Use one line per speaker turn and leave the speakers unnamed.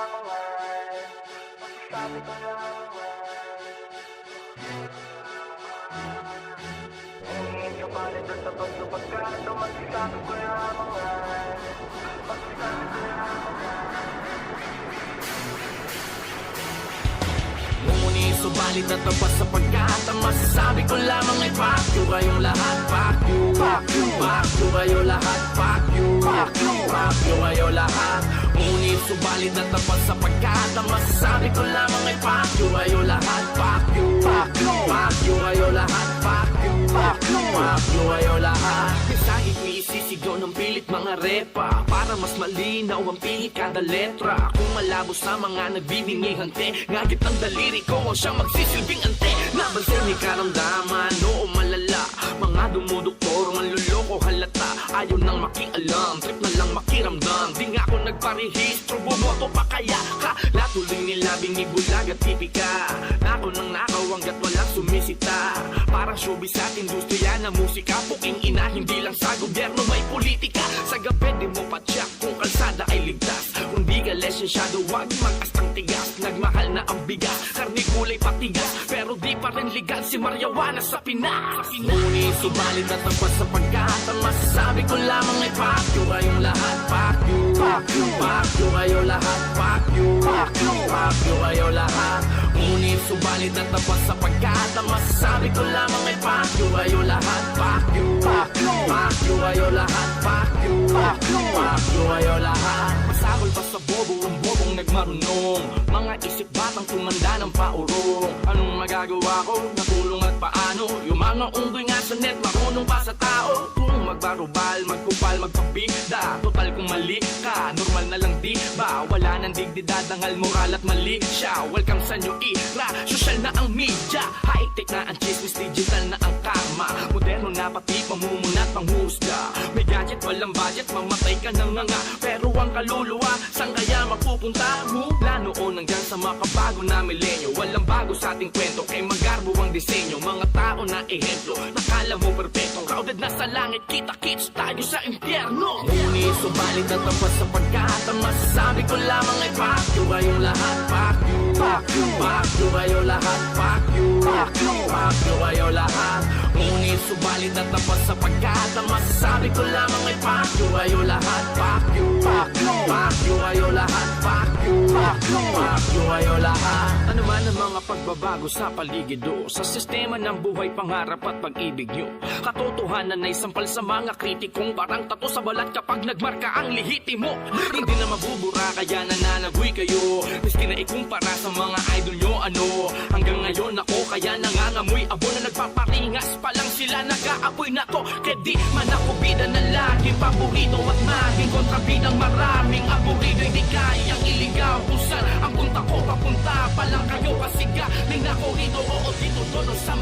lamangan, masasabi ko lamangan. Hingin ka pa rin doon sa pagkapagkato, masasabi ko lamangan, masasabi ko lamangan.
Ngunit subalit at tapas sa pagkata, masasabi ko lamang ay fuck you kayong lahat, fuck you, fuck you, fuck you kayo lahat, fuck you, fuck you, fuck you kayo lahat. Ngunit subalit at tapas sa pagkata, masasabi ko lamang ay fuck you kayo lahat, fuck you, fuck you, fuck you kayo lahat, fuck you, fuck you, fuck you kayo lahat. Mensahe ko isisigaw ng pilit mga repa, para mas malinaw ang pili kada letra. Kung malabo sa mga nagbibingi hante, ngagit ng daliri ko ang siyang magsisilbing ante. Nabansin ni karamdaman, oo malala, mga dumuduktor, manluloko halata. Ayaw nang makialam, trip na lang makiramdam. Di nga ako nagparehistro, bumoto pa kaya ka. Latuloy nila bingibulag at tipika, ako nang nakawanggat walang sumisita. Parang showbiz at industriya na musika, puking ina, hindi lang sa gobyerno may politika. Sa gabi di mo pa check kung kalsada ay ligtas. Kung di ka lesensyado, wag mag-astang tigas. Nagmahal na ang bigas, karni kulay patigas, pero di pa rin legal si Marijuana sa Pinas. Ngunit subalit at tapas sa pagkata, masasabi ko lamang ay fuck you kayong lahat, fuck you, fuck you, fuck you kayo lahat, fuck you, fuck you, fuck you kayo lahat. Ngunit subalit at tapas sa pagkata, masasabi ko lamang ay fuck you kayo lahat, fuck you, fuck you, fuck you kayo lahat, fuck you, fuck you, fuck you kayo lahat. Masakol pa sa bobo ang bobong nagmarunong, mga isip batang tumanda ng paurong. Anong magagawa ko? Natulong at paano? Yung mga unggoy nga sa net, marunong pa sa tao. Kung magbarubal, magkupal, magpabigda, total kung mali ka, normal na lang di ba? Wala nang digdidad, dangal moral at mali siya. Welcome sa new era, social na ang media, high-tech na ang chismis, digital na ang karma, moderno na pati pamumunat panghusga. May gadget, walang budget, mamatay ka na nga. Pero ang kaluluwa, saan kaya mapupunta? Mula noon hanggang sa makabago na milenyo, walang bago sa ating kwento, kay magarbo ang disenyo. Mga tao na ehemplo, nakala mo perfecto, crowded na sa langit, kita-kits tayo sa impyerno. Ngunit subalit at tapas sa pagkata, masasabi ko lamang ay fuck you kayong lahat, fuck you, fuck you, fuck you kayo lahat, fuck you, fuck you, fuck you kayo lahat. Ngunit subalit at tapas sa pagkata, masasabi ko lamang ay fuck you kayo lahat, fuck you, fuck you, fuck you kayo lahat, fuck you, fuck you, fuck you kayo lahat. Ano man ang mga pagbabago sa paligid do, sa sistema ng buhay, pangarap at pag-ibig nyo, katotohanan ay sampal sa mga kritikong parang tato sa balat kapag nagmarka ang lihitimo. Hindi na mabubura kaya nananagoy kayo, miski na ikumpara sa mga idol nyo ano. Hanggang ngayon ako kaya nangangamoy abo na nagpaparingas pa lang sila nag-aapoy na to. Kaya di man ako bida na laging paborito at maging kontrabidang maraming aburido. Hindi kayang iligaw kung saan ang punta ko, papunta pa lang kayo pasiga. May nakorito, oo dito, doon sa